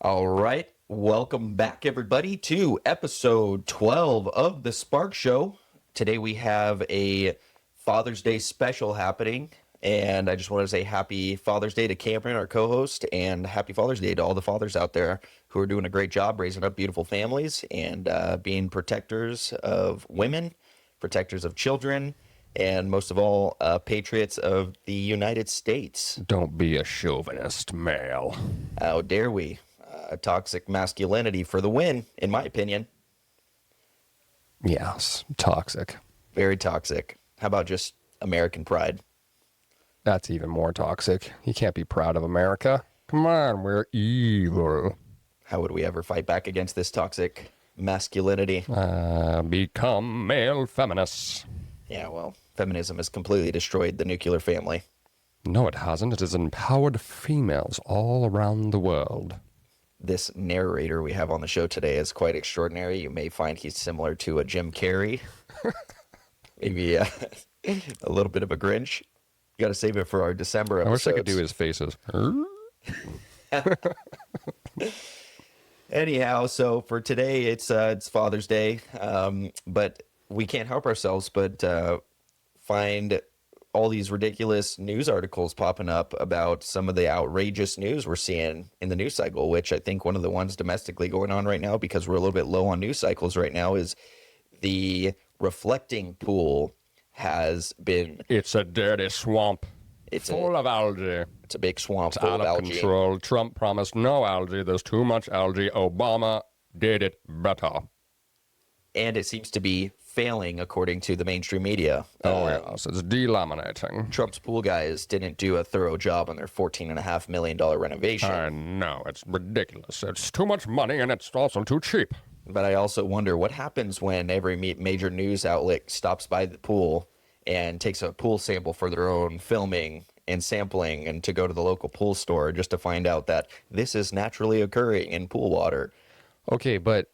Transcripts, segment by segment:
All right. Welcome back, everybody, to episode 12 of The Spark Show. Today we have a Father's Day special happening, and I just want to say happy Father's Day to Cameron, our co-host, and happy Father's Day to all the fathers out there who are doing a great job raising up beautiful families and being protectors of women, protectors of children, and most of all, patriots of the United States. Don't be a chauvinist, male. How dare we? Toxic masculinity for the win, in my opinion. Yes, toxic. Very toxic. How about just American pride? That's even more toxic. You can't be proud of America. Come on, we're evil. How would we ever fight back against this toxic masculinity? Become male feminists. Yeah, well, feminism has completely destroyed the nuclear family. No, it hasn't. It has empowered females all around the world. This narrator we have on the show today is quite extraordinary. You may find he's similar to a Jim Carrey. Maybe a little bit of a Grinch. You got to save it for our December episodes. I wish I could do his faces. Anyhow, so for today, it's Father's Day, but we can't help ourselves but find all these ridiculous news articles popping up about some of the outrageous news we're seeing in the news cycle, which I think one of the ones domestically going on right now, because we're a little bit low on news cycles right now, is the reflecting pool has been... It's a dirty swamp. It's full of algae. It's a big swamp It's full out of of algae. control. Trump promised no algae. There's too much algae. Obama did it better. And it seems to be failing according to the mainstream media. Yes, it's delaminating. Trump's pool guys didn't do a thorough job on their $14.5 million renovation. I know, it's ridiculous. It's too much money and it's also too cheap. But I also wonder what happens when every major news outlet stops by the pool and takes a pool sample for their own filming and sampling, and to go to the local pool store just to find out that this is naturally occurring in pool water. Okay, but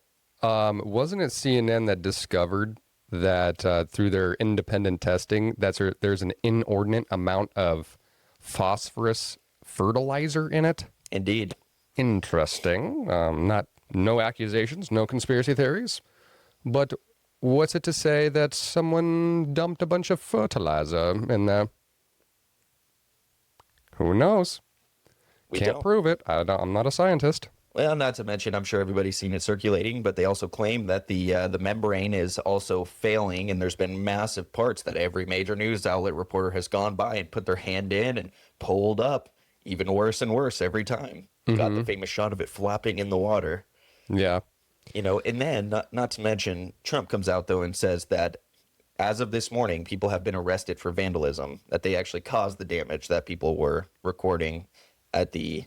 wasn't it CNN that discovered that through their independent testing, there's an inordinate amount of phosphorus fertilizer in it? Indeed. Interesting. No accusations, no conspiracy theories. But what's it to say that someone dumped a bunch of fertilizer in there? Who knows? Can't prove it. I'm not a scientist. Well, not to mention, I'm sure everybody's seen it circulating, but they also claim that the membrane is also failing, and there's been massive parts that every major news outlet reporter has gone by and put their hand in and pulled up, even worse and worse every time. Got the famous shot of it flopping in the water. Yeah. You know, and then, not to mention, Trump comes out, though, and says that as of this morning, people have been arrested for vandalism, that they actually caused the damage that people were recording at the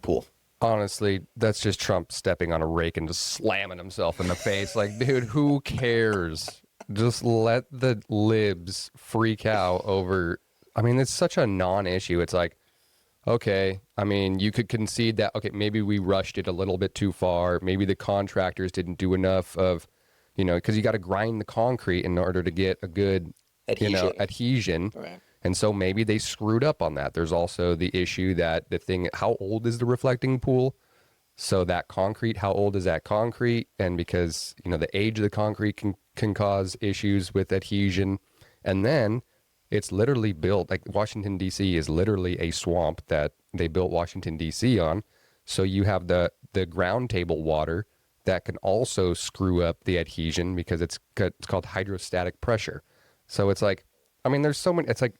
pool. Honestly, that's just Trump stepping on a rake and just slamming himself in the face. Like, dude, who cares? Just let the libs freak out over... I mean, it's such a non-issue. It's like, okay, I mean, you could concede that, okay, maybe we rushed it a little bit too far. Maybe the contractors didn't do enough of, because you got to grind the concrete in order to get a good, adhesion. Right. And so maybe they screwed up on that. There's also the issue that how old is the reflecting pool? So that concrete, how old is that concrete? And because, the age of the concrete can cause issues with adhesion. And then it's literally built, like Washington, D.C. is literally a swamp that they built Washington, D.C. on. So you have the ground table water that can also screw up the adhesion because it's called hydrostatic pressure. So it's like, I mean, there's so many, it's like,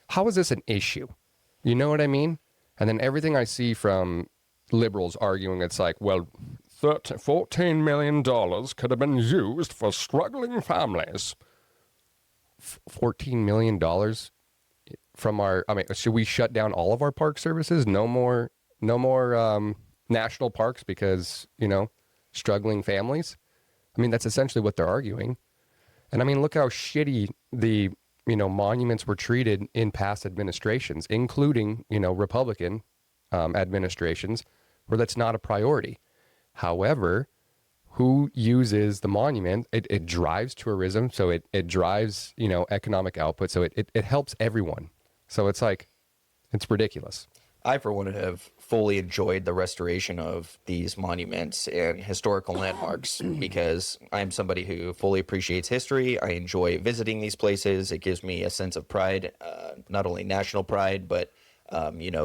how is this an issue? You know what I mean? And then everything I see from liberals arguing, it's like, well, $14 million could have been used for struggling families. $14 million from should we shut down all of our park services? No more national parks because, struggling families. I mean, that's essentially what they're arguing. And I mean, look how shitty the monuments were treated in past administrations, including, Republican administrations, where that's not a priority. However, who uses the monument? It drives tourism, so it drives, economic output, so it helps everyone. So it's like, It's ridiculous. I, for one, have fully enjoyed the restoration of these monuments and historical landmarks because I'm somebody who fully appreciates history. I enjoy visiting these places. It gives me a sense of pride, not only national pride, but,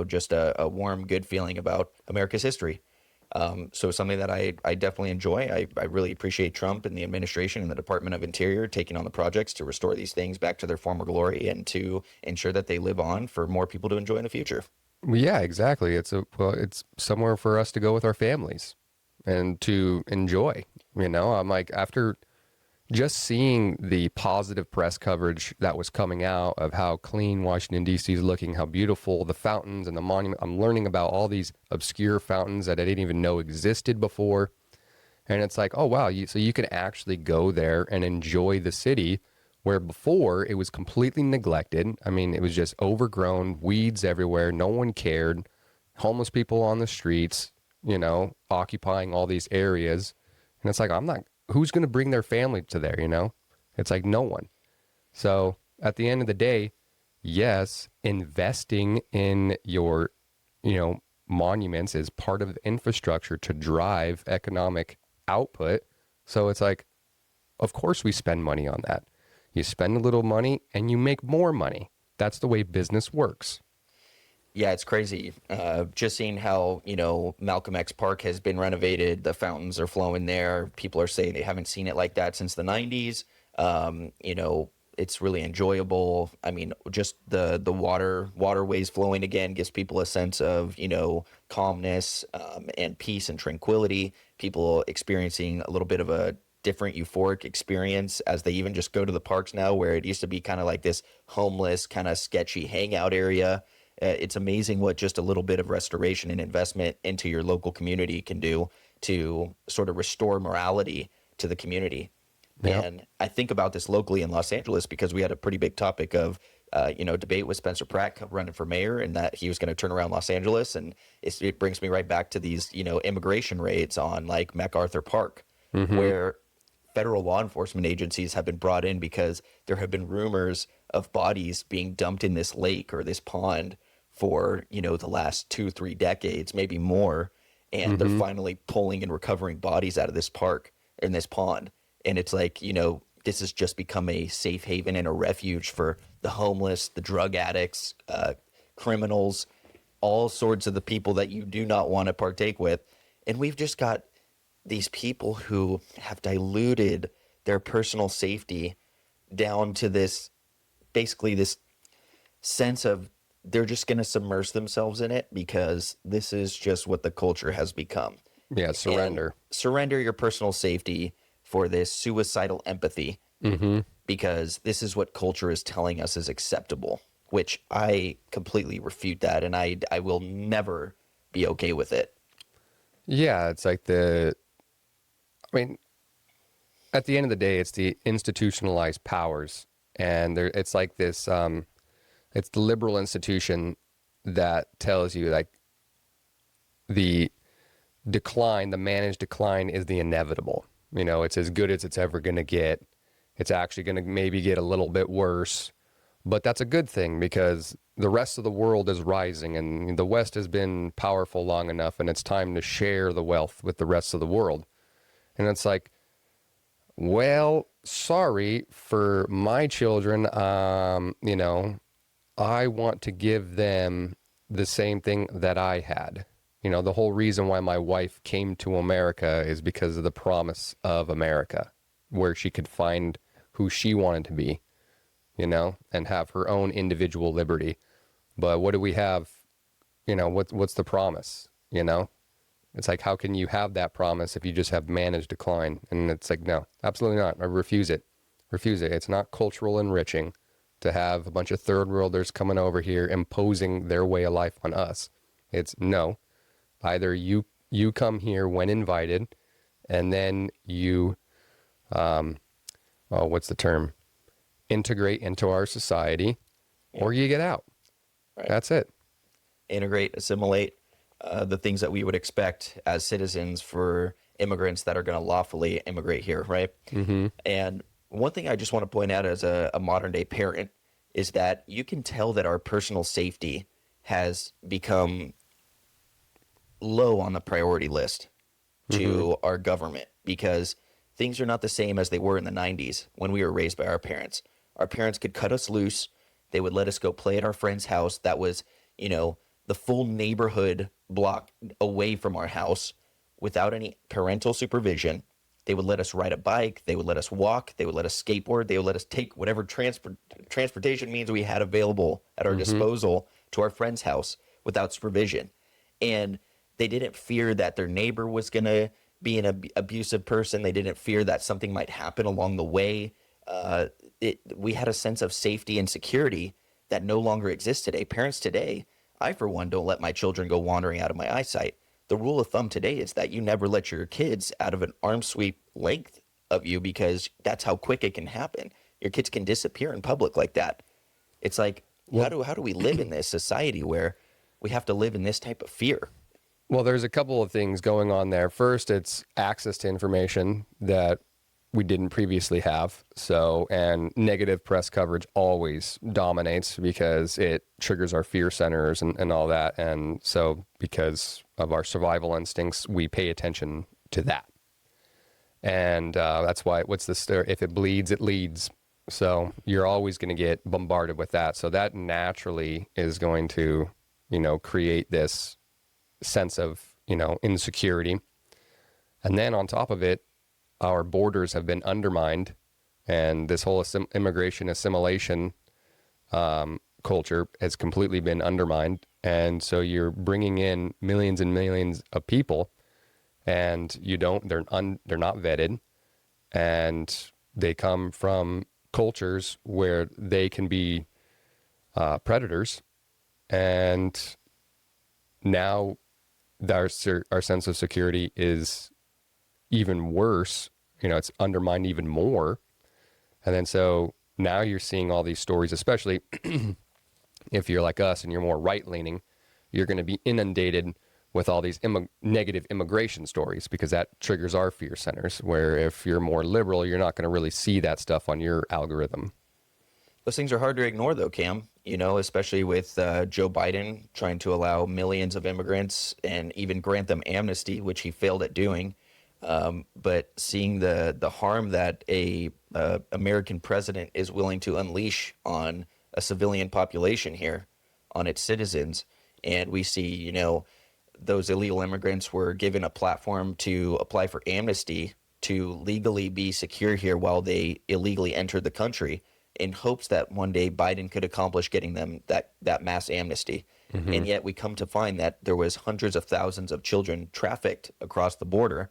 just a warm, good feeling about America's history. So something that I definitely enjoy. I really appreciate Trump and the administration and the Department of Interior taking on the projects to restore these things back to their former glory and to ensure that they live on for more people to enjoy in the future. Well, yeah, exactly. It's somewhere for us to go with our families and to enjoy. I'm like, after just seeing the positive press coverage that was coming out of how clean Washington D.C. is looking, how beautiful the fountains and the monument. I'm learning about all these obscure fountains that I didn't even know existed before. And it's like, oh, wow. So you can actually go there and enjoy the city where before it was completely neglected. I mean, it was just overgrown, weeds everywhere. No one cared. Homeless people on the streets, occupying all these areas. And it's like, who's going to bring their family to there, It's like no one. So at the end of the day, yes, investing in your, monuments is part of the infrastructure to drive economic output. So it's like, of course we spend money on that. You spend a little money and you make more money. That's the way business works. Yeah, it's crazy. Just seeing how, Malcolm X Park has been renovated. The fountains are flowing there. People are saying they haven't seen it like that since the 90s. It's really enjoyable. I mean, just the waterways flowing again gives people a sense of, calmness and peace and tranquility. People experiencing a little bit of a different euphoric experience as they even just go to the parks now, where it used to be kind of like this homeless, kind of sketchy hangout area. It's amazing what just a little bit of restoration and investment into your local community can do to sort of restore morality to the community. Yeah. And I think about this locally in Los Angeles because we had a pretty big topic of, debate with Spencer Pratt running for mayor and that he was going to turn around Los Angeles. And it brings me right back to these, immigration raids on like MacArthur Park, where federal law enforcement agencies have been brought in because there have been rumors of bodies being dumped in this lake or this pond for, the last 2-3 decades, maybe more. And they're finally pulling and recovering bodies out of this park in this pond. And it's like, this has just become a safe haven and a refuge for the homeless, the drug addicts, criminals, all sorts of the people that you do not want to partake with. And we've just got these people who have diluted their personal safety down to this, basically this sense of they're just going to submerge themselves in it because this is just what the culture has become. Yeah, surrender. And surrender your personal safety for this suicidal empathy because this is what culture is telling us is acceptable, which I completely refute that, and I will never be okay with it. Yeah, it's like at the end of the day, it's the institutionalized powers. And it's like this, it's the liberal institution that tells you like the decline, the managed decline is the inevitable. It's as good as it's ever going to get. It's actually going to maybe get a little bit worse, but that's a good thing because the rest of the world is rising and the West has been powerful long enough and it's time to share the wealth with the rest of the world. And it's like, well, sorry for my children. I want to give them the same thing that I had. The whole reason why my wife came to America is because of the promise of America, where she could find who she wanted to be, and have her own individual liberty. But what do we have? What's the promise? It's like, how can you have that promise if you just have managed decline? And it's like, no, absolutely not. I refuse it. Refuse it. It's not cultural enriching to have a bunch of third worlders coming over here imposing their way of life on us. It's no. Either you come here when invited, and then you, what's the term? Integrate into our society, or you get out. Right. That's it. Integrate, assimilate, the things that we would expect as citizens for immigrants that are going to lawfully immigrate here, right? And one thing I just want to point out as a modern day parent is that you can tell that our personal safety has become low on the priority list to our government, because things are not the same as they were in the 90s when we were raised by our parents. Our parents could cut us loose. They would let us go play at our friend's house that was, the full neighborhood block away from our house without any parental supervision. They would let us ride a bike. They would let us walk. They would let us skateboard. They would let us take whatever transportation means we had available at our disposal to our friend's house without supervision. And they didn't fear that their neighbor was going to be an abusive person. They didn't fear that something might happen along the way. We had a sense of safety and security that no longer exists today. Parents today, I for one, don't let my children go wandering out of my eyesight. The rule of thumb today is that you never let your kids out of an arm sweep length of you, because that's how quick it can happen. Your kids can disappear in public like that. It's like, how do we live in this society where we have to live in this type of fear? Well, there's a couple of things going on there. First, it's access to information that we didn't previously have. So, and negative press coverage always dominates because it triggers our fear centers and all that. And so because of our survival instincts, we pay attention to that. And that's why, what's the story? If it bleeds, it leads. So you're always going to get bombarded with that. So that naturally is going to, create this sense of, insecurity. And then on top of it, our borders have been undermined, and this whole immigration assimilation culture has completely been undermined. And so you're bringing in millions and millions of people, and they're not vetted, and they come from cultures where they can be predators. And now our sense of security is even worse. It's undermined even more. And then so now you're seeing all these stories, especially if you're like us and you're more right-leaning, you're going to be inundated with all these negative immigration stories, because that triggers our fear centers, where if you're more liberal, you're not going to really see that stuff on your algorithm. Those things are hard to ignore, though, Cam, especially with Joe Biden trying to allow millions of immigrants and even grant them amnesty, which he failed at doing. But seeing the harm that a American president is willing to unleash on a civilian population here, on its citizens, and we see, those illegal immigrants were given a platform to apply for amnesty to legally be secure here while they illegally entered the country, in hopes that one day Biden could accomplish getting them that mass amnesty. Mm-hmm. And yet we come to find that there was hundreds of thousands of children trafficked across the border,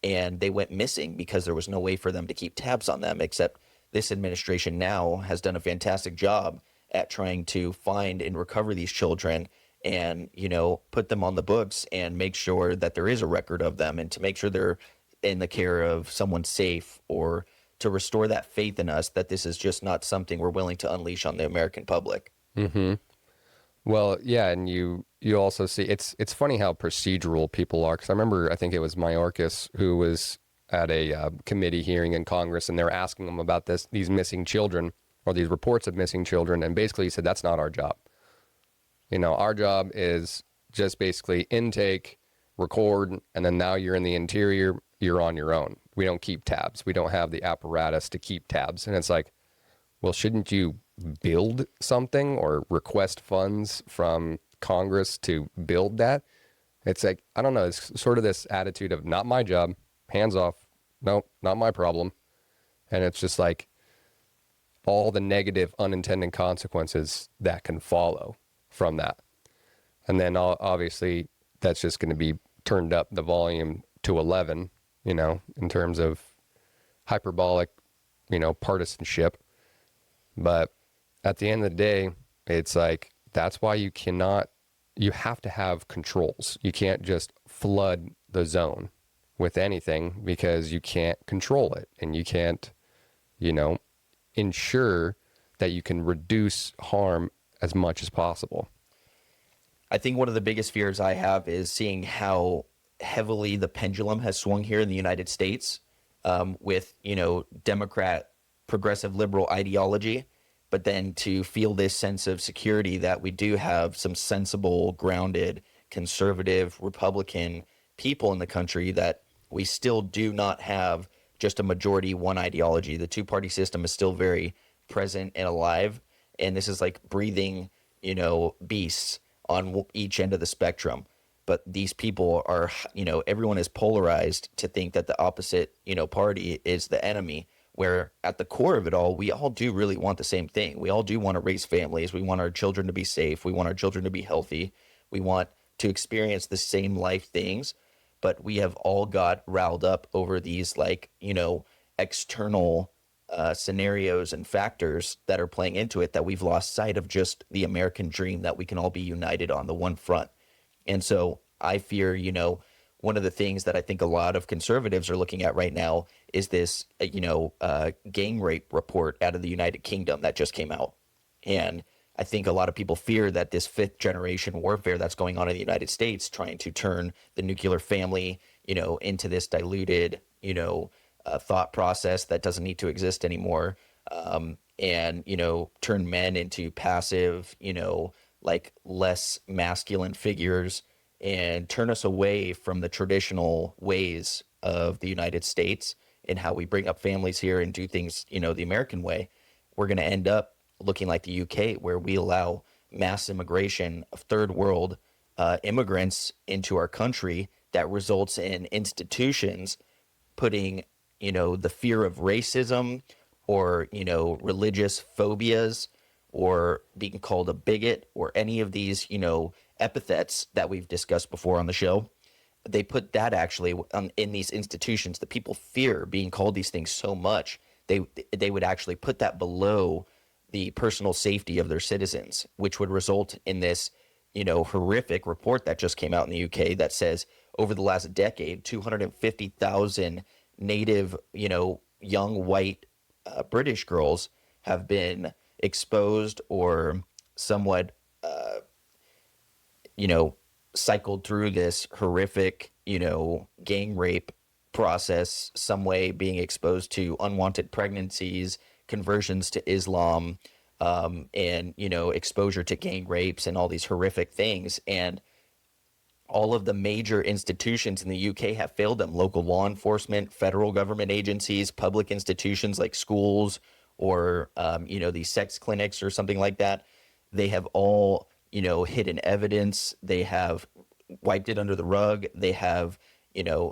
and they went missing because there was no way for them to keep tabs on them, except this administration now has done a fantastic job at trying to find and recover these children and, put them on the books and make sure that there is a record of them, and to make sure they're in the care of someone safe, or to restore that faith in us that this is just not something we're willing to unleash on the American public. Mm-hmm. Well, yeah, and you also see it's funny how procedural people are. Because I think it was Mayorkas who was at a committee hearing in Congress, and they were asking him about these missing children, or these reports of missing children, and basically he said that's not our job. Our job is just basically intake, record, and then now you're in the interior, you're on your own. We don't keep tabs. We don't have the apparatus to keep tabs. And it's like, well, shouldn't you build something or request funds from Congress to build that? It's like, I don't know. It's sort of this attitude of not my job, hands off. No, not my problem. And it's just like all the negative unintended consequences that can follow from that. And then obviously that's just going to be turned up the volume to 11, in terms of hyperbolic, partisanship. But at the end of the day, it's like, that's why you have to have controls. You can't just flood the zone with anything, because you can't control it, and you can't, ensure that you can reduce harm as much as possible. I think one of the biggest fears I have is seeing how heavily the pendulum has swung here in the United States, with, Democrat, progressive liberal ideology, but then to feel this sense of security that we do have some sensible, grounded, conservative, Republican people in the country, that we still do not have just a majority one ideology. The two-party system is still very present and alive, and this is like breathing, beasts on each end of the spectrum. But these people are, everyone is polarized to think that the opposite, party is the enemy, where at the core of it all, we all do really want the same thing. We all do want to raise families. We want our children to be safe. We want our children to be healthy. We want to experience the same life things, but we have all got riled up over these, like, external scenarios and factors that are playing into it, that we've lost sight of just the American dream, that we can all be united on the one front. And so I fear, one of the things that I think a lot of conservatives are looking at right now is this, gang rape report out of the United Kingdom that just came out. And I think a lot of people fear that this fifth generation warfare that's going on in the United States, trying to turn the nuclear family, into this diluted, thought process that doesn't need to exist anymore. And, turn men into passive, like less masculine figures, and turn us away from the traditional ways of the United States and how we bring up families here and do things, the American way. We're going to end up looking like the UK, where we allow mass immigration of third world immigrants into our country that results in institutions putting, the fear of racism or, religious phobias or being called a bigot or any of these, epithets that we've discussed before on the show. They put that actually in these institutions. The people fear being called these things so much, they would actually put that below the personal safety of their citizens, which would result in this, horrific report that just came out in the UK that says over the last decade, 250,000 native, young white British girls have been exposed or somewhat, cycled through this horrific, gang rape process, some way being exposed to unwanted pregnancies, conversions to Islam, and, exposure to gang rapes and all these horrific things. And all of the major institutions in the UK have failed them. Local law enforcement, federal government agencies, public institutions like schools or, these sex clinics or something like that. They have all, hidden evidence. They have wiped it under the rug. They have,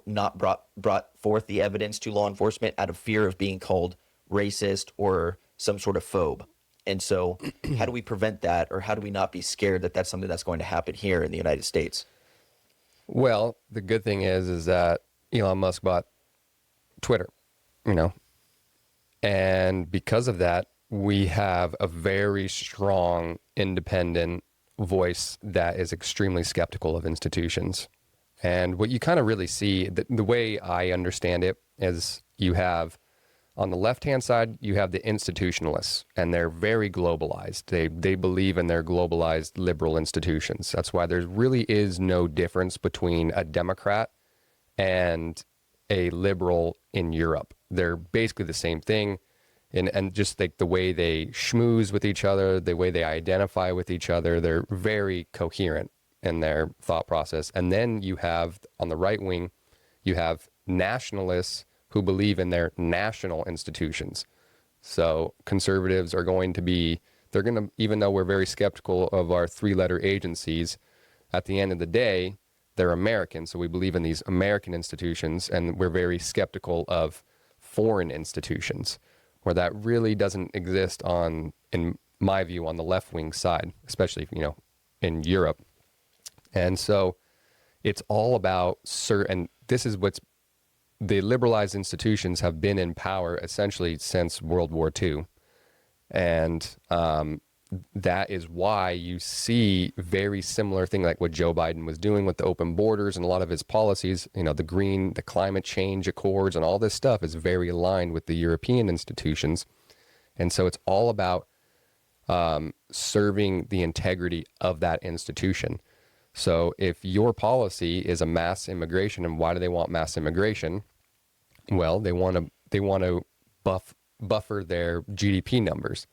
not brought forth the evidence to law enforcement out of fear of being called racist or some sort of phobe. And so how do we prevent that, or how do we not be scared that that's something that's going to happen here in the United States? Well, the good thing is that Elon Musk bought Twitter, and because of that, we have a very strong, independent voice that is extremely skeptical of institutions. And what you kind of really see, the way I understand it, is you have on the left-hand side, you have the institutionalists, and they're very globalized. They believe in their globalized liberal institutions. That's why there really is no difference between a Democrat and a liberal in Europe. They're basically the same thing. And just like the way they schmooze with each other, the way they identify with each other, they're very coherent in their thought process. And then you have, on the right wing, you have nationalists who believe in their national institutions. So conservatives are going to be, they're going to, even though we're very skeptical of our three-letter agencies, at the end of the day, they're American. So we believe in these American institutions, and we're very skeptical of foreign institutions, where that really doesn't exist on, in my view, on the left-wing side, especially, in Europe. And so it's all about and this is what's, the liberalized institutions have been in power essentially since World War II. And that is why you see very similar thing like what Joe Biden was doing with the open borders and a lot of his policies, the climate change accords and all this stuff is very aligned with the European institutions. And so it's all about serving the integrity of that institution. So if your policy is a mass immigration, and why do they want mass immigration? Well, they want to buffer their GDP numbers.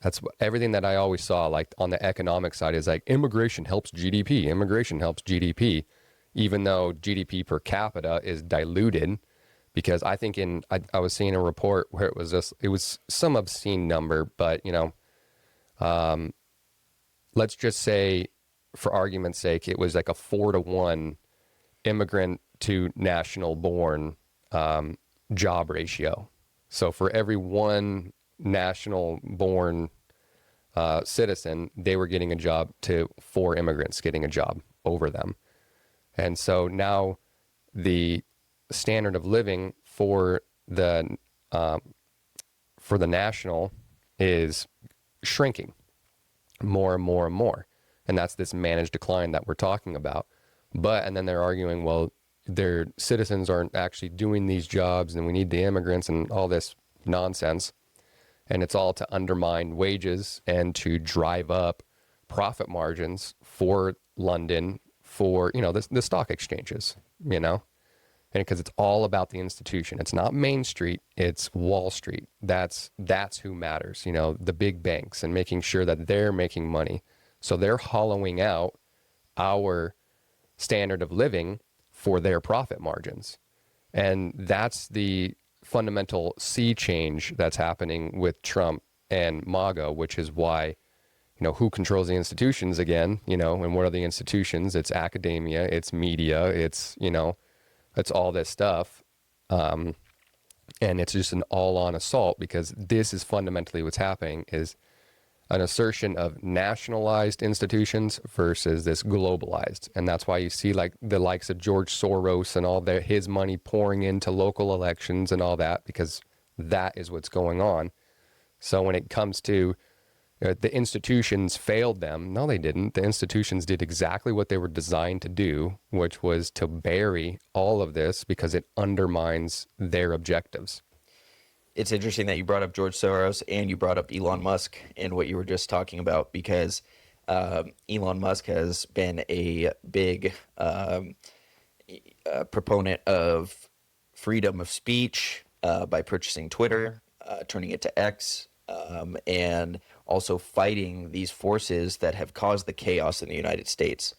That's everything that I always saw, like on the economic side, is like immigration helps GDP. Immigration helps GDP, even though GDP per capita is diluted. Because I think I was seeing a report where it was some obscene number, but let's just say, for argument's sake, it was like a 4-to-1 immigrant to national born job ratio. So for every one national born citizen, they were getting a job to 4 immigrants getting a job over them. And so now the standard of living for the national is shrinking more and more and more. And that's this managed decline that we're talking about. And then they're arguing, well, their citizens aren't actually doing these jobs and we need the immigrants and all this nonsense. And it's all to undermine wages and to drive up profit margins for London, for, the stock exchanges, and because it's all about the institution. It's not Main Street, it's Wall Street. That's who matters, the big banks, and making sure that they're making money. So they're hollowing out our standard of living for their profit margins. And that's the fundamental sea change that's happening with Trump and MAGA, which is why, who controls the institutions again, and what are the institutions? It's academia, it's media, it's all this stuff. And it's just an all-on assault, because this is fundamentally what's happening, is an assertion of nationalized institutions versus this globalized. And that's why you see like the likes of George Soros and all his money pouring into local elections and all that, because that is what's going on. So when it comes to the institutions failed them, no, they didn't. The institutions did exactly what they were designed to do, which was to bury all of this because it undermines their objectives. It's interesting that you brought up George Soros and you brought up Elon Musk and what you were just talking about, because Elon Musk has been a big proponent of freedom of speech by purchasing Twitter, turning it to X, and also fighting these forces that have caused the chaos in the United States.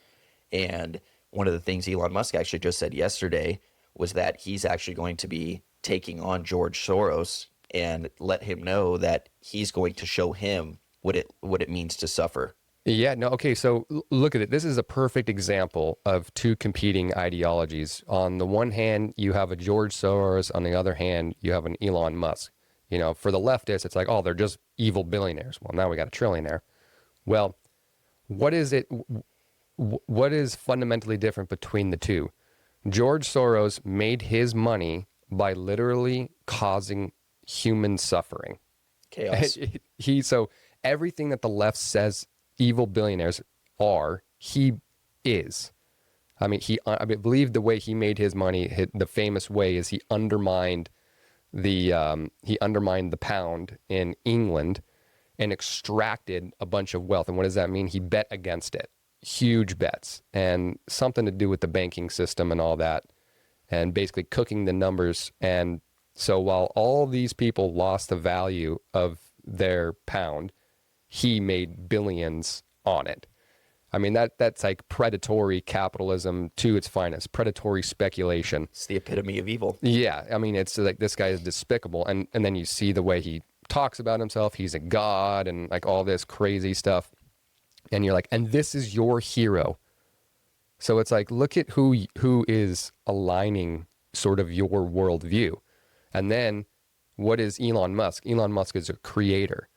And one of the things Elon Musk actually just said yesterday was that he's actually going to be taking on George Soros and let him know that he's going to show him what it means to suffer. Yeah, no, okay, so look at it. This is a perfect example of two competing ideologies. On the one hand, you have a George Soros. On the other hand, you have an Elon Musk. For the leftists, it's like, oh, they're just evil billionaires. Well, now we got a trillionaire. Well, what is it? What is fundamentally different between the two? George Soros made his money by literally causing human suffering. Chaos. So everything that the left says evil billionaires are, he is. I mean, I believe the way he made his money, the famous way, is he undermined the pound in England and extracted a bunch of wealth. And what does that mean? He bet against it. Huge bets, and something to do with the banking system and all that, and basically cooking the numbers. And so while all these people lost the value of their pound, he made billions on it. I mean, that's like predatory capitalism to its finest, predatory speculation. It's the epitome of evil. Yeah, I mean, it's like this guy is despicable. And then you see the way he talks about himself. He's a god and like all this crazy stuff. And you're like, and this is your hero. So it's like, look at who is aligning sort of your worldview. And then what is Elon Musk? Elon Musk is a creator.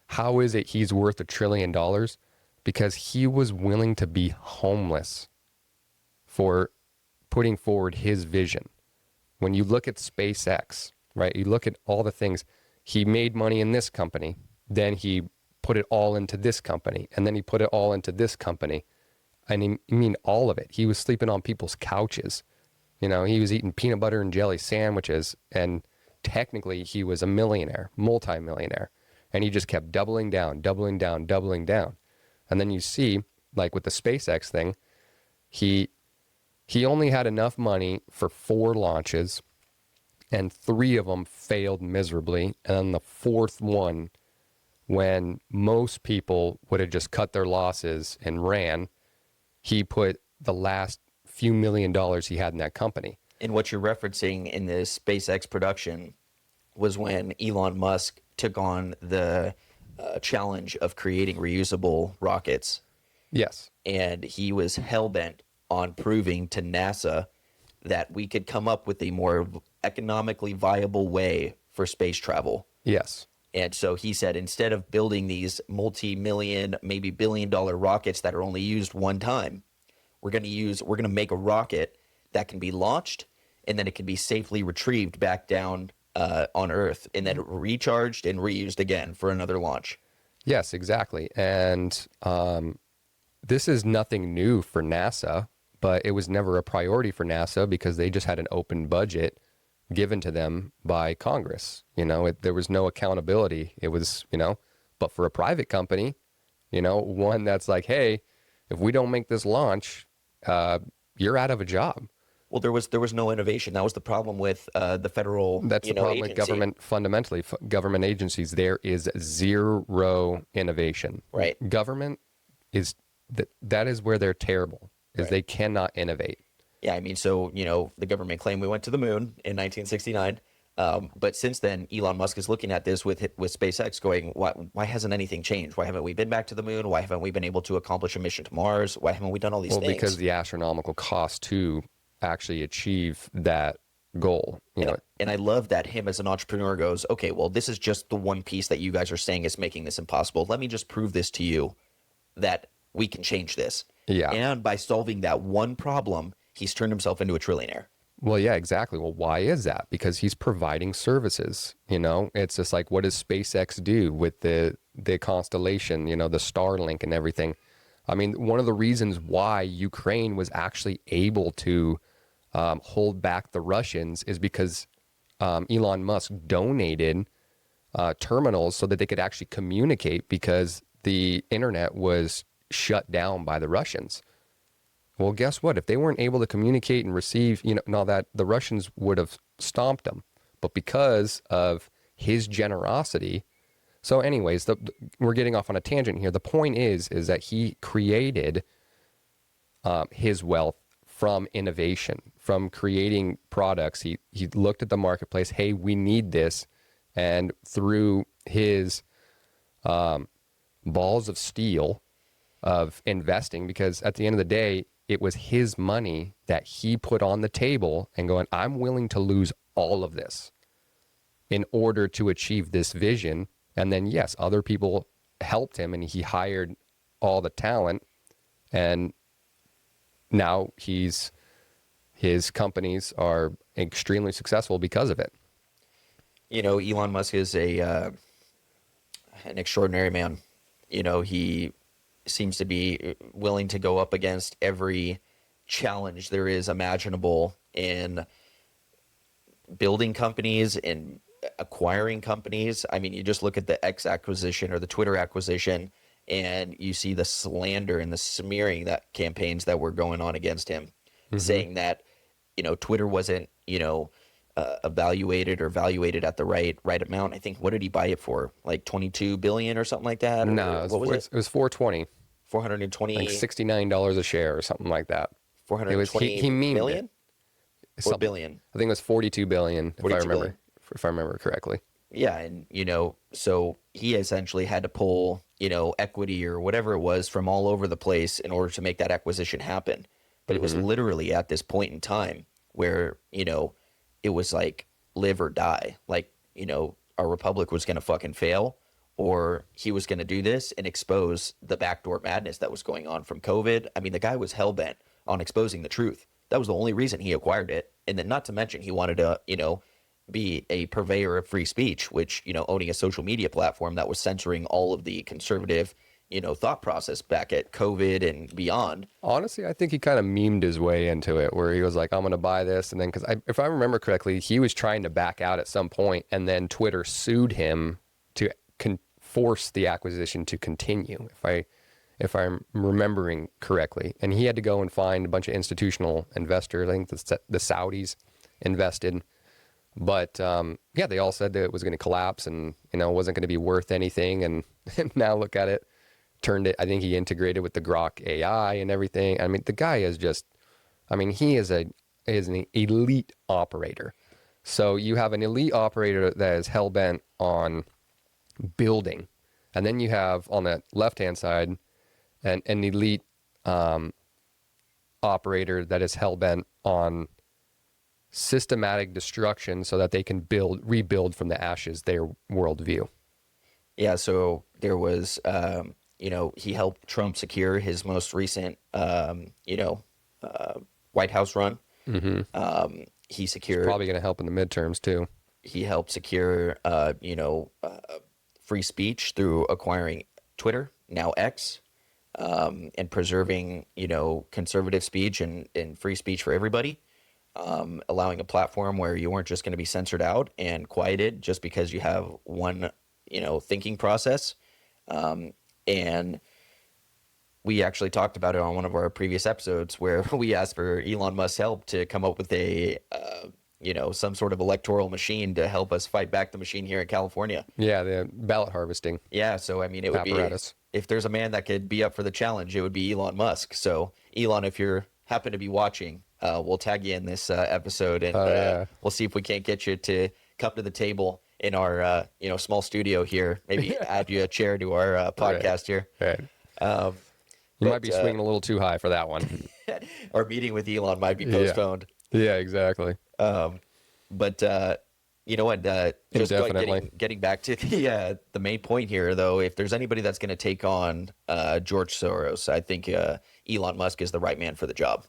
How is it he's worth $1 trillion? Because he was willing to be homeless for putting forward his vision. When you look at SpaceX, right, you look at all the things, he made money in this company, then he put it all into this company, and then he put it all into this company. I mean, all of it. He was sleeping on people's couches. He was eating peanut butter and jelly sandwiches, and technically he was a millionaire, multimillionaire, and he just kept doubling down, doubling down, doubling down. And then you see, like with the SpaceX thing, he only had enough money for 4 launches, and 3 of them failed miserably. And then the 4th one when most people would have just cut their losses and ran. He put the last few $1 million he had in that company. And what you're referencing in this SpaceX production was when Elon Musk took on the challenge of creating reusable rockets. Yes. And he was hell-bent on proving to NASA that we could come up with a more economically viable way for space travel. Yes. And so he said, instead of building these multi-million, maybe billion-dollar rockets that are only used one time, we're going to make a rocket that can be launched, and then it can be safely retrieved back down on Earth, and then recharged and reused again for another launch. Yes, exactly. And this is nothing new for NASA, but it was never a priority for NASA because they just had an open budget given to them by Congress. There was no accountability. It was, but for a private company, one that's like, hey, if we don't make this launch, you're out of a job. Well, there was no innovation. That was the problem with the federal. That's the problem agency. with government. Fundamentally, government agencies, there is zero innovation. Right. Government is that is where they're terrible. Is Right. They cannot innovate. Yeah, I mean, so the government claimed we went to the moon in 1969, but since then, Elon Musk is looking at this with SpaceX, going, why hasn't anything changed? Why haven't we been back to the moon? Why haven't we been able to accomplish a mission to Mars? Why haven't we done all these things? Well, because the astronomical cost to actually achieve that goal. And I love that him as an entrepreneur goes, okay, well, this is just the one piece that you guys are saying is making this impossible. Let me just prove this to you that we can change this. Yeah. And by solving that one problem, he's turned himself into a trillionaire. Well, yeah, exactly. Well, why is that? Because he's providing services. It's just like, what does SpaceX do with the constellation, the Starlink and everything? I mean, one of the reasons why Ukraine was actually able to hold back the Russians is because Elon Musk donated terminals so that they could actually communicate, because the internet was shut down by the Russians. Well, guess what? If they weren't able to communicate and receive, and all that, the Russians would have stomped them. But because of his generosity, so anyways, we're getting off on a tangent here. The point is that he created his wealth from innovation, from creating products. He looked at the marketplace. Hey, we need this, and through his balls of steel of investing, because at the end of the day, it was his money that he put on the table and going, I'm willing to lose all of this in order to achieve this vision. And then, yes, other people helped him, and he hired all the talent, and now his companies are extremely successful because of it. Elon Musk is an extraordinary man. He seems to be willing to go up against every challenge there is imaginable in building companies and acquiring companies. I mean, you just look at the X acquisition or the Twitter acquisition, and you see the slander and the smearing that campaigns that were going on against him, saying that, Twitter wasn't, evaluated or valuated at the right amount. I think, what did he buy it for? Like 22 billion or something like that? No, what was it? It was 420. 420, like $69 a share or something like that. 420 he memed million it. or billion. I think it was 42 billion, 42 billion. If I remember correctly. Yeah, and so he essentially had to pull, equity or whatever it was from all over the place in order to make that acquisition happen. But it was literally at this point in time where, it was like live or die. Like, our republic was going to fucking fail, or he was going to do this and expose the backdoor madness that was going on from COVID. I mean, the guy was hell-bent on exposing the truth. That was the only reason he acquired it. And then not to mention he wanted to, be a purveyor of free speech, which, owning a social media platform that was censoring all of the conservative, thought process back at COVID and beyond. Honestly, I think he kind of memed his way into it, where he was like, I'm going to buy this. And then, if I remember correctly, he was trying to back out at some point, and then Twitter sued him to force the acquisition to continue, if I'm remembering correctly. And he had to go and find a bunch of institutional investors. I think the Saudis invested. But yeah, they all said that it was going to collapse and, it wasn't going to be worth anything. And, and now look at it, I think he integrated with the Grok AI and everything. I mean, the guy is just, he is an elite operator. So you have an elite operator that is hell bent on building. And then you have on the left-hand side an elite operator that is hell bent on systematic destruction so that they can rebuild from the ashes their worldview. Yeah, so there was, he helped Trump secure his most recent, White House run. Mm-hmm. He secured. It's probably going to help in the midterms too. He helped secure, free speech through acquiring Twitter, now X, and preserving, conservative speech and free speech for everybody. Allowing a platform where you weren't just going to be censored out and quieted just because you have one, thinking process. And we actually talked about it on one of our previous episodes where we asked for Elon Musk's help to come up with some sort of electoral machine to help us fight back the machine here in California. Yeah, the ballot harvesting. Yeah, so it would apparatus. If there's a man that could be up for the challenge, it would be Elon Musk. So Elon, if you're happen to be watching, we'll tag you in this episode, and we'll see if we can't get you to come to the table in our small studio here. Maybe add you a chair to our podcast here. Right. You might be swinging a little too high for that one. Our meeting with Elon might be postponed. Yeah, exactly. But you know what? Just getting back to the main point here, though, if there's anybody that's going to take on George Soros, I think Elon Musk is the right man for the job.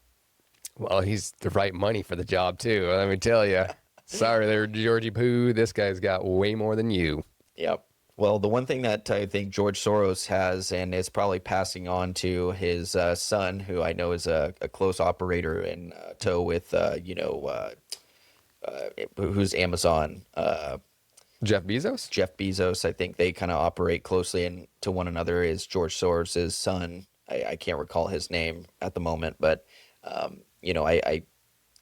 Well, he's the right money for the job, too. Let me tell you. Sorry there, Georgie Poo. This guy's got way more than you. Yep. Well, the one thing that I think George Soros has and is probably passing on to his son, who I know is a close operator in tow with, who's Amazon. Jeff Bezos? Jeff Bezos. I think they kind of operate closely to one another, is George Soros' son. I can't recall his name at the moment, but, I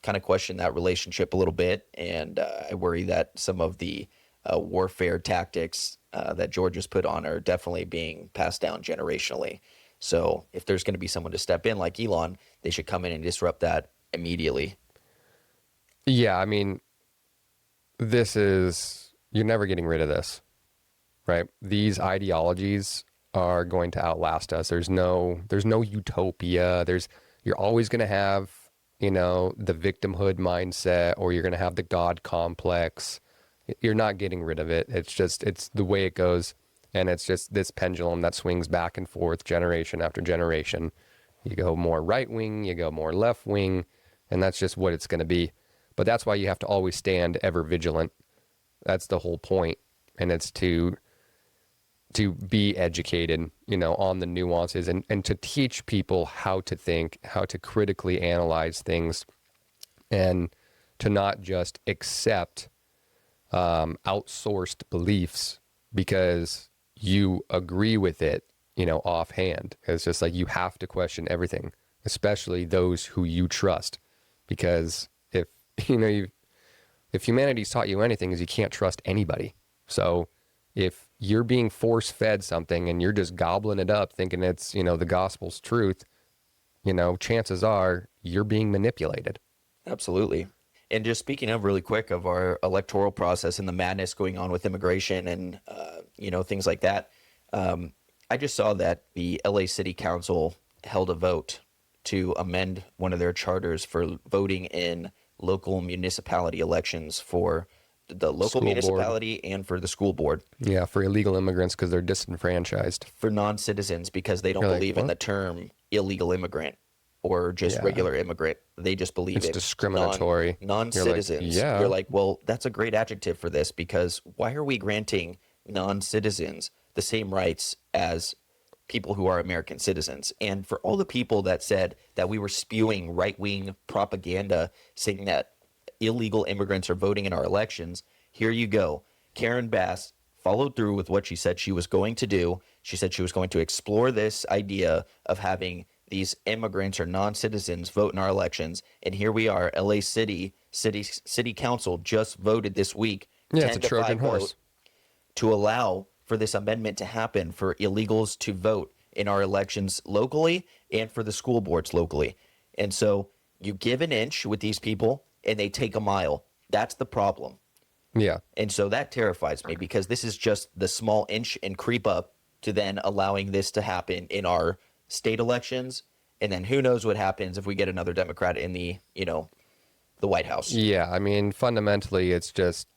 kind of question that relationship a little bit, and I worry that some of the warfare tactics that George has put on are definitely being passed down generationally. So if there's going to be someone to step in like Elon, they should come in and disrupt that immediately. Yeah, you're never getting rid of this, right? These ideologies are going to outlast us. There's no utopia. You're always going to have, the victimhood mindset, or you're going to have the God complex. You're not getting rid of it. It's the way it goes. And it's just this pendulum that swings back and forth generation after generation. You go more right wing, you go more left wing, and that's just what it's going to be. But that's why you have to always stand ever vigilant. That's the whole point. And it's to be educated, on the nuances and to teach people how to think, how to critically analyze things, and to not just accept outsourced beliefs because you agree with it, offhand. It's just like you have to question everything, especially those who you trust, because if humanity's taught you anything, is you can't trust anybody. So if you're being force-fed something and you're just gobbling it up thinking it's, the gospel's truth, chances are you're being manipulated. Absolutely. And just speaking of really quick of our electoral process and the madness going on with immigration and, things like that, I just saw that the LA City Council held a vote to amend one of their charters for voting in local municipality elections for the local School municipality board. And for the school board. Yeah, for illegal immigrants because they're disenfranchised. For non-citizens because they don't believe in the term illegal immigrant or just regular immigrant. They just believe it's discriminatory. Non-citizens. You're like, well, that's a great adjective for this, because why are we granting non-citizens the same rights as people who are American citizens? And for all the people that said that we were spewing right-wing propaganda saying that illegal immigrants are voting in our elections, here you go. Karen Bass followed through with what she said she was going to do. She said she was going to explore this idea of having these immigrants or non-citizens vote in our elections. And here we are, LA City Council just voted this week, Yeah, it's a 10-5 Trojan horse. vote, to allow for this amendment to happen for illegals to vote in our elections locally and for the school boards locally. And so you give an inch with these people and they take a mile. That's the problem. Yeah. And so that terrifies me because this is just the small inch and creep up to then allowing this to happen in our state elections. And then who knows what happens if we get another Democrat in the, the White House. Yeah, I mean, fundamentally, it's just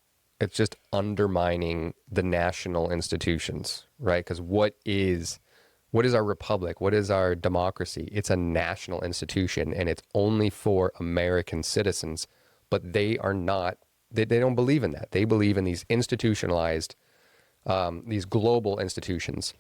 undermining the national institutions, right? Because what is our republic? What is our democracy? It's a national institution, and it's only for American citizens. But they are not. They don't believe in that. They believe in these institutionalized, these global institutions,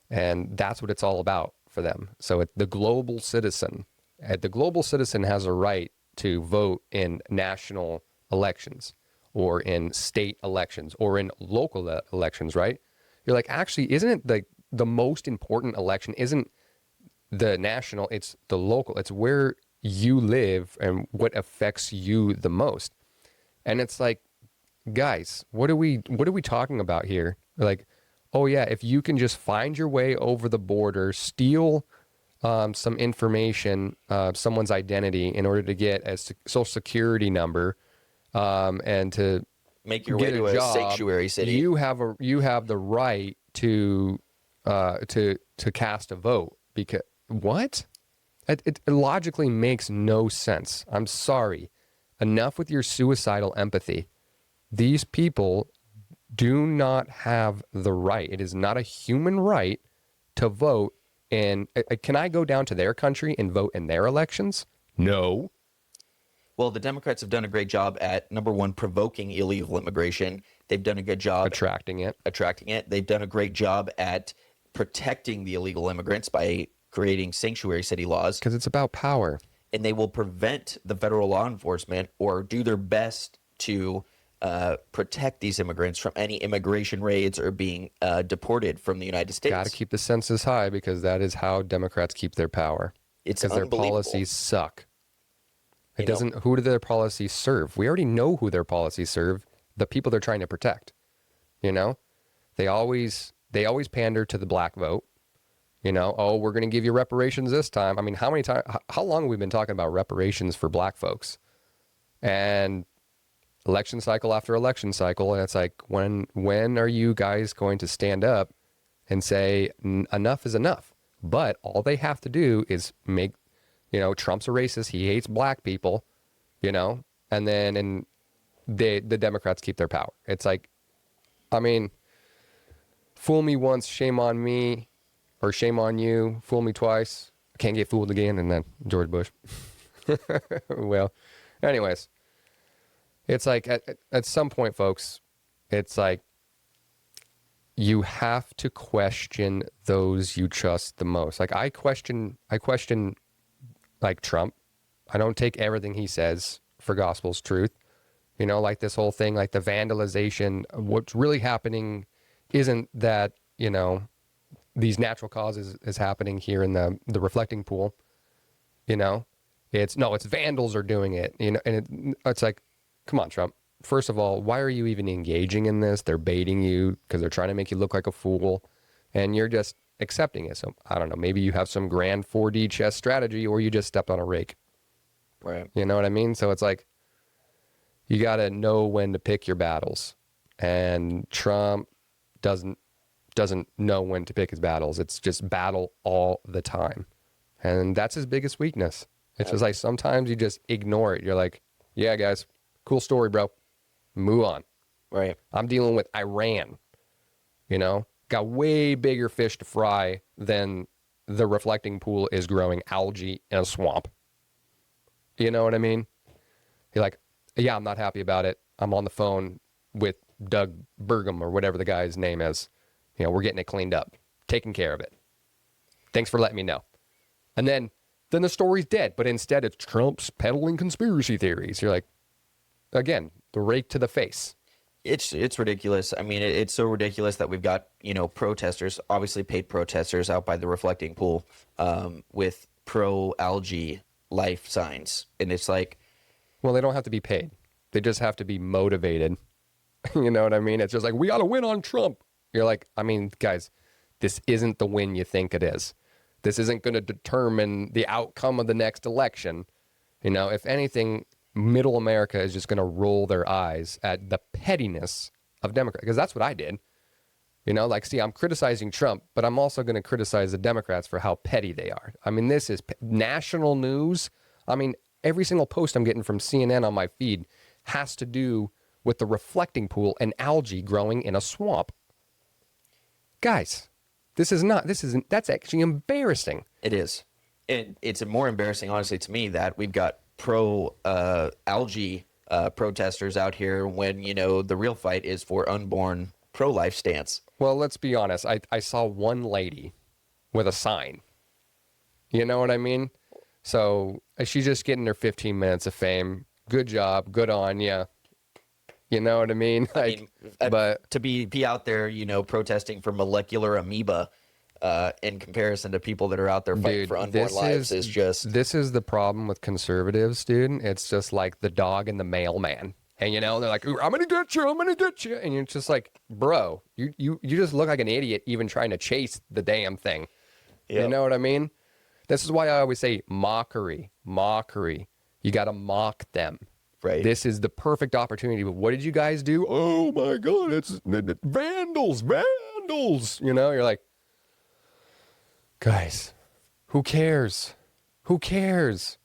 and that's what it's all about for them. So the global citizen has a right to vote in national elections or in state elections or in local elections, right? You're like, actually, isn't it the most important election isn't the national, it's the local. It's where you live and what affects you the most. And it's like, guys, what are we talking about here? Like, oh yeah, if you can just find your way over the border, steal some information, someone's identity in order to get a social security number, and to make your way to a sanctuary city. You have the right to cast a vote. Because what? It logically makes no sense. I'm sorry. Enough with your suicidal empathy. These people do not have the right. It is not a human right to vote. And can I go down to their country and vote in their elections? No. Well, the Democrats have done a great job at, number one, provoking illegal immigration. They've done a good job attracting it. They've done a great job at protecting the illegal immigrants by creating sanctuary city laws. Because it's about power. And they will prevent the federal law enforcement or do their best to protect these immigrants from any immigration raids or being deported from the United States. Got to keep the census high because that is how Democrats keep their power. It's because their policies suck. Who do their policies serve? We already know who their policies serve. The people they're trying to protect. They always pander to the black vote. Oh, we're going to give you reparations this time. I mean, how long have we been talking about reparations for black folks? And election cycle after election cycle, and it's like, when are you guys going to stand up and say enough is enough? But all they have to do is make, Trump's a racist, he hates black people, and then the Democrats keep their power. It's like, I mean, fool me once, shame on me, or shame on you, fool me twice, I can't get fooled again, and then George Bush. Well, anyways, it's like at some point, folks, it's like you have to question those you trust the most. Like I question like Trump. I don't take everything he says for gospel's truth. Like this whole thing, like the vandalization. What's really happening isn't that, these natural causes is happening here in the reflecting pool. It's vandals are doing it. And it's like, come on, Trump. First of all, why are you even engaging in this? They're baiting you because they're trying to make you look like a fool, and you're just accepting it. So I don't know. Maybe you have some grand 4D chess strategy, or you just stepped on a rake. Right. You know what I mean? So it's like you got to know when to pick your battles, and Trump doesn't know when to pick his battles. It's just battle all the time, and that's his biggest weakness. It's just like sometimes you just ignore it. You're like, yeah, guys. Cool story, bro. Move on. Right. I'm dealing with Iran. Got way bigger fish to fry than the reflecting pool is growing algae in a swamp. You know what I mean? You're like, yeah, I'm not happy about it. I'm on the phone with Doug Burgum or whatever the guy's name is. We're getting it cleaned up, taking care of it. Thanks for letting me know. And then the story's dead. But instead, it's Trump's peddling conspiracy theories. You're like, again, the rake to the face. It's ridiculous. I mean, it's so ridiculous that we've got, protesters, obviously paid protesters out by the reflecting pool, with pro-algae life signs. And it's like, Well, they don't have to be paid. They just have to be motivated. You know what I mean? It's just like, we got to win on Trump. You're like, I mean, guys, this isn't the win you think it is. This isn't going to determine the outcome of the next election. You know, if anything, middle America is just going to roll their eyes at the pettiness of Democrats, because that's what I did. You know, like, see, I'm criticizing Trump, but I'm also going to criticize the Democrats for how petty they are. I mean, this is national news. I mean, every single post I'm getting from CNN on my feed has to do with the reflecting pool and algae growing in a swamp. Guys, that's actually embarrassing. it is. And it's more embarrassing, honestly, to me that we've got algae protesters out here when, you know, the real fight is for unborn pro-life stance. Well, let's be honest. I saw one lady with a sign. You know what I mean? So she's just getting her 15 minutes of fame. Good job. Good on ya. You know what I mean? Like, but to be out there, you know, protesting for molecular amoeba in comparison to people that are out there fighting for unborn lives is just... This is the problem with conservatives, dude. It's just like the dog and the mailman. And, you know, they're like, I'm going to get you. I'm going to get you. And you're just like, bro, you just look like an idiot even trying to chase the damn thing. Yep. You know what I mean? This is why I always say mockery. You got to mock them. Right. This is the perfect opportunity. But what did you guys do? Oh, my God, it's vandals. You know, you're like, guys, who cares? Who cares?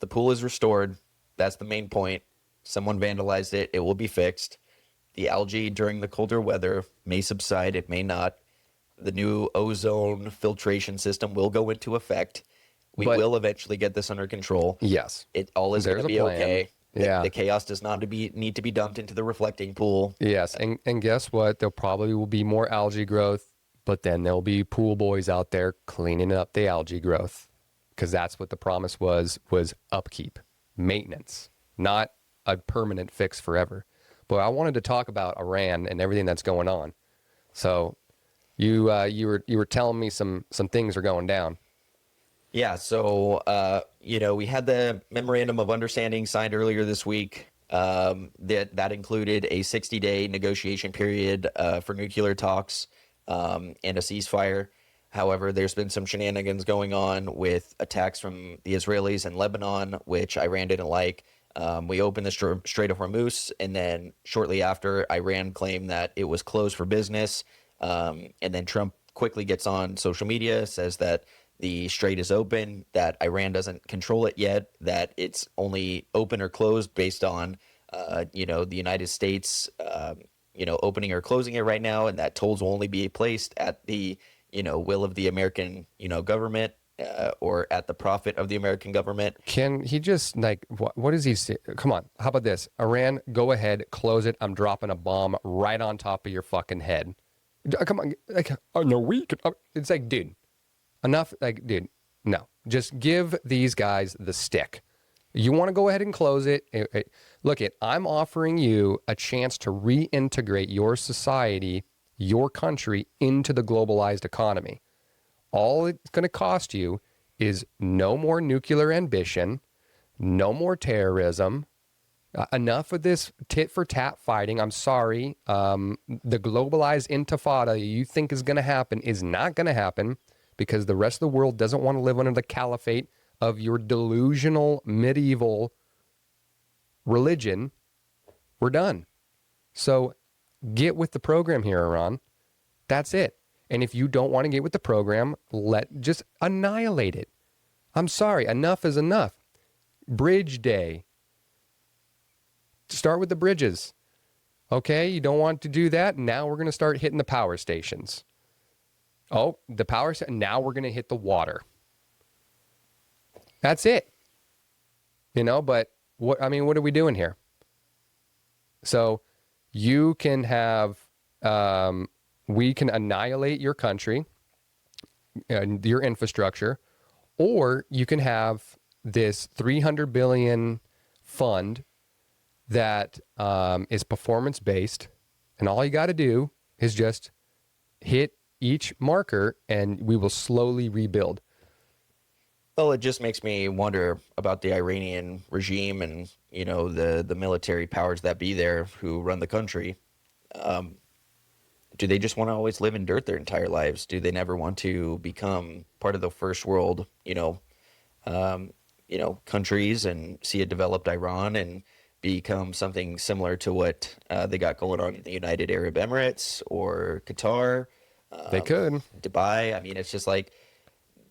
The pool is restored. That's the main point. Someone vandalized it. It will be fixed. The algae during the colder weather may subside. It may not. The new ozone filtration system will go into effect. We will eventually get this under control. Yes. It all is going to be okay. Yeah. The chaos does not need to be dumped into the reflecting pool. Yes. And guess what? There probably will be more algae growth, but then there'll be pool boys out there cleaning up the algae growth, because that's what the promise was upkeep, maintenance, not a permanent fix forever. But I wanted to talk about Iran and everything that's going on. So you were telling me some things are going down. Yeah, so, you know, we had the Memorandum of Understanding signed earlier this week. That included a 60-day negotiation period for nuclear talks and a ceasefire. However, there's been some shenanigans going on with attacks from the Israelis and Lebanon, which Iran didn't like. We opened the Strait of Hormuz, and then shortly after, Iran claimed that it was closed for business. And then Trump quickly gets on social media, says that the strait is open, that Iran doesn't control it yet, that it's only open or closed based on, you know, the United States, you know, opening or closing it right now, and that tolls will only be placed at the, you know, will of the American, you know, government, or at the profit of the American government. Can he just, like, what does he say? Come on, how about this? Iran, go ahead, close it. I'm dropping a bomb right on top of your fucking head. Come on, like, oh, no, we can. It's like, dude. Enough, like, dude, no. Just give these guys the stick. You want to go ahead and close it. Look, I'm offering you a chance to reintegrate your society, your country, into the globalized economy. All it's going to cost you is no more nuclear ambition, no more terrorism, enough of this tit-for-tat fighting. I'm sorry. The globalized intifada you think is going to happen is not going to happen, because the rest of the world doesn't want to live under the caliphate of your delusional medieval religion. We're done. So get with the program here, Iran. That's it. And if you don't want to get with the program, just annihilate it. I'm sorry. Enough is enough. Bridge day. Start with the bridges. Okay, you don't want to do that? Now we're going to start hitting the power stations. Oh, the power station. Now we're going to hit the water. That's it. You know, but what are we doing here? So you can have, we can annihilate your country and your infrastructure, or you can have this 300 billion fund that is performance based, and all you got to do is just hit each marker and we will slowly rebuild. Well, it just makes me wonder about the Iranian regime and, the military powers that be there who run the country. Do they just want to always live in dirt their entire lives? Do they never want to become part of the first world, countries and see a developed Iran and become something similar to what they got going on in the United Arab Emirates or Qatar, They could. Dubai? I mean, it's just like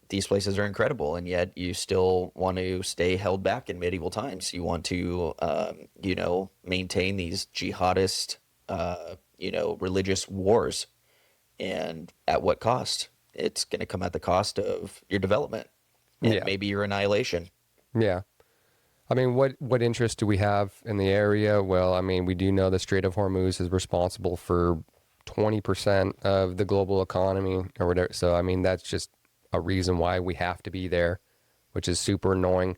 these places are incredible, and yet you still want to stay held back in medieval times. You want to, maintain these jihadist, religious wars. And at what cost? It's going to come at the cost of your development and Yeah. maybe your annihilation. Yeah. I mean, what interest do we have in the area? Well, I mean, we do know the Strait of Hormuz is responsible for 20% of the global economy or whatever. So, I mean, that's just a reason why we have to be there, which is super annoying.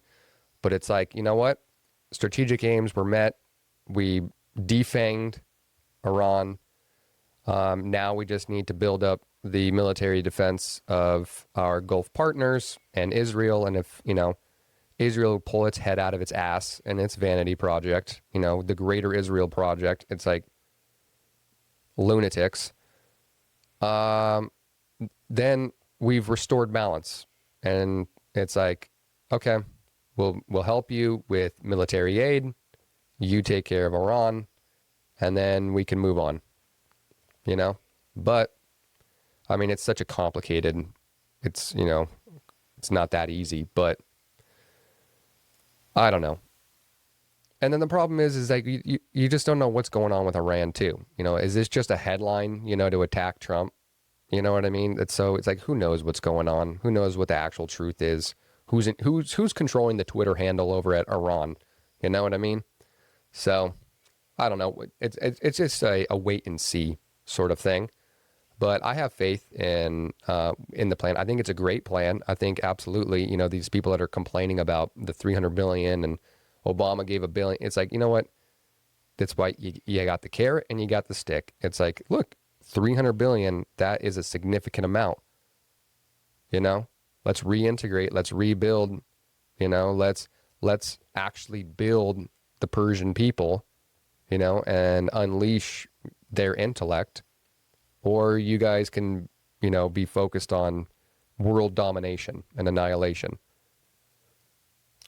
But it's like, you know what? Strategic aims were met. We defanged Iran. Now we just need to build up the military defense of our Gulf partners and Israel. And if, Israel pull its head out of its ass and its vanity project, the greater Israel project, it's like lunatics. Then we've restored balance. And it's like, okay, we'll help you with military aid. You take care of Iran, and then we can move on. But I mean, it's such a complicated, it's not that easy, but I don't know. And then the problem is like you just don't know what's going on with Iran too. Is this just a headline, to attack Trump? You know what I mean? It's like, who knows what's going on? Who knows what the actual truth is? Who's controlling the Twitter handle over at Iran? You know what I mean? So I don't know. It's just a wait and see sort of thing. But I have faith in the plan. I think it's a great plan. I think absolutely, these people that are complaining about the 300 billion and Obama gave $1 billion. It's like, you know what? That's why you got the carrot and you got the stick. It's like, look, 300 billion, that is a significant amount. Let's reintegrate, let's rebuild, let's actually build the Persian people, and unleash their intellect. Or you guys can, be focused on world domination and annihilation.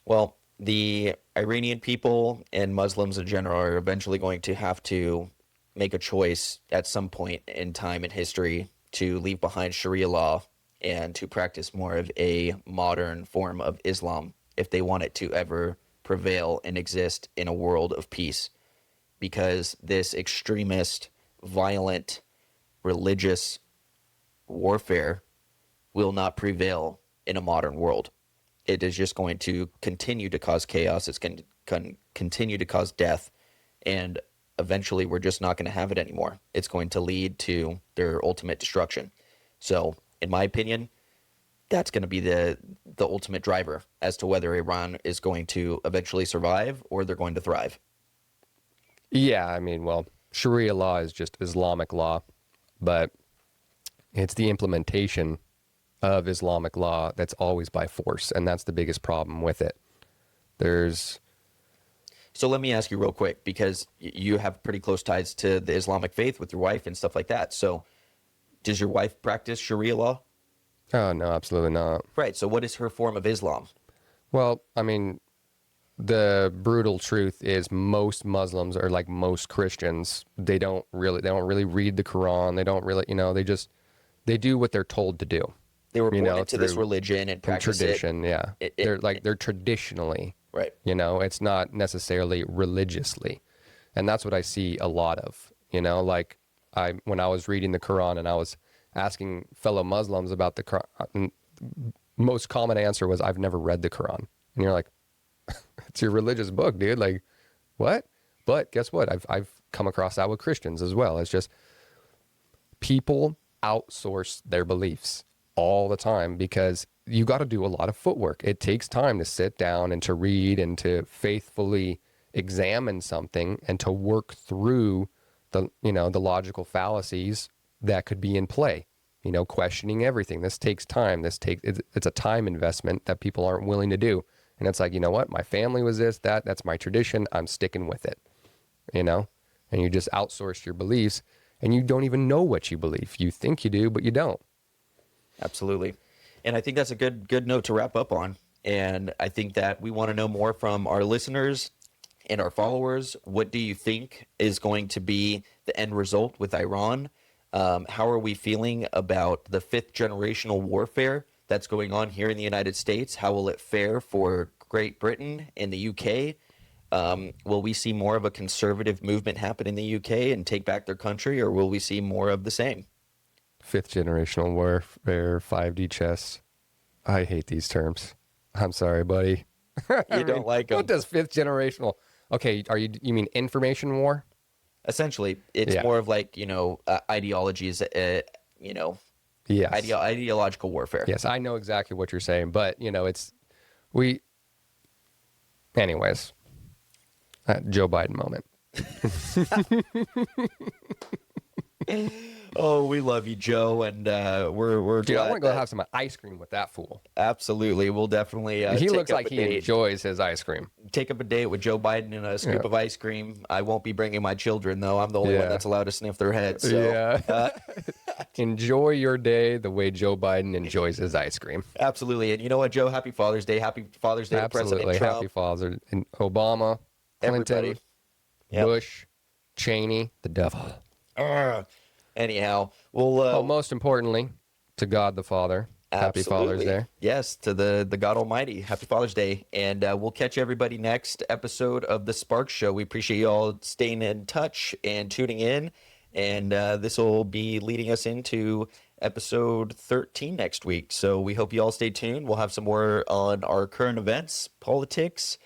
Well, the Iranian people and Muslims in general are eventually going to have to make a choice at some point in time in history to leave behind Sharia law and to practice more of a modern form of Islam if they want it to ever prevail and exist in a world of peace. Because this extremist, violent, religious warfare will not prevail in a modern world. It is just going to continue to cause chaos. It's going to continue to cause death. And eventually we're just not going to have it anymore. It's going to lead to their ultimate destruction. So, in my opinion, that's going to be the ultimate driver as to whether Iran is going to eventually survive or they're going to thrive. Yeah, I mean, well, Sharia law is just Islamic law, but it's the implementation of Islamic law that's always by force, and that's the biggest problem with it. So let me ask you real quick, because you have pretty close ties to the Islamic faith with your wife and stuff like that. So does your wife practice Sharia law? Oh, no, absolutely not. Right. So what is her form of Islam? Well, I mean, the brutal truth is most Muslims are like most Christians. They don't really read the Quran. They don't really, they do what they're told to do. They were born into this religion and practice tradition. it. Yeah. They're traditionally, right. It's not necessarily religiously. And that's what I see a lot of, when I was reading the Quran and I was asking fellow Muslims about the Quran, most common answer was, I've never read the Quran. And you're like, it's your religious book, dude. Like, what? But guess what? I've come across that with Christians as well. It's just people outsource their beliefs all the time because you got to do a lot of footwork. It takes time to sit down and to read and to faithfully examine something and to work through the logical fallacies that could be in play. questioning everything. This takes time. It's a time investment that people aren't willing to do. And it's like, you know what? My family was that's my tradition. I'm sticking with it, and you just outsource your beliefs and you don't even know what you believe. You think you do, but you don't. Absolutely. And I think that's a good note to wrap up on. And I think that we want to know more from our listeners and our followers. What do you think is going to be the end result with Iran? How are we feeling about the fifth generational warfare that's going on here in the United States? How will it fare for Great Britain and the UK? Will we see more of a conservative movement happen in the UK and take back their country, or will we see more of the same? Fifth generational warfare, 5D chess. I hate these terms. I'm sorry, buddy. You don't like them. What does fifth generational? Okay, you mean information war? Essentially, it's more of like, ideologies, Yes. ideological warfare. Yes, I know exactly what you're saying, but anyways, Joe Biden moment. Oh, we love you, Joe, and we're Dude, I glad want to go that- have some ice cream with that fool. Absolutely. We'll definitely He take looks up like a he date. enjoys his ice cream. Take up a date with Joe Biden and a scoop of ice cream. I won't be bringing my children, though. I'm the only one that's allowed to sniff their heads. So, Enjoy your day the way Joe Biden enjoys his ice cream. absolutely. And you know what, Joe? Happy Father's Day. Happy Father's Day to Absolutely. President Trump. Happy Father. And Obama, Clinton, Everybody. Yep. Bush, Cheney, the devil. Anyhow, we'll... Most importantly, to God the Father. Happy Father's Day. Yes, to the God Almighty. Happy Father's Day. And we'll catch everybody next episode of The Spark Show. We appreciate you all staying in touch and tuning in. And this will be leading us into episode 13 next week. So we hope you all stay tuned. We'll have some more on our current events, politics,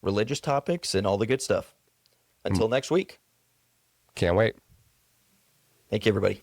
religious topics, and all the good stuff. Until next week. Can't wait. Thank you, everybody.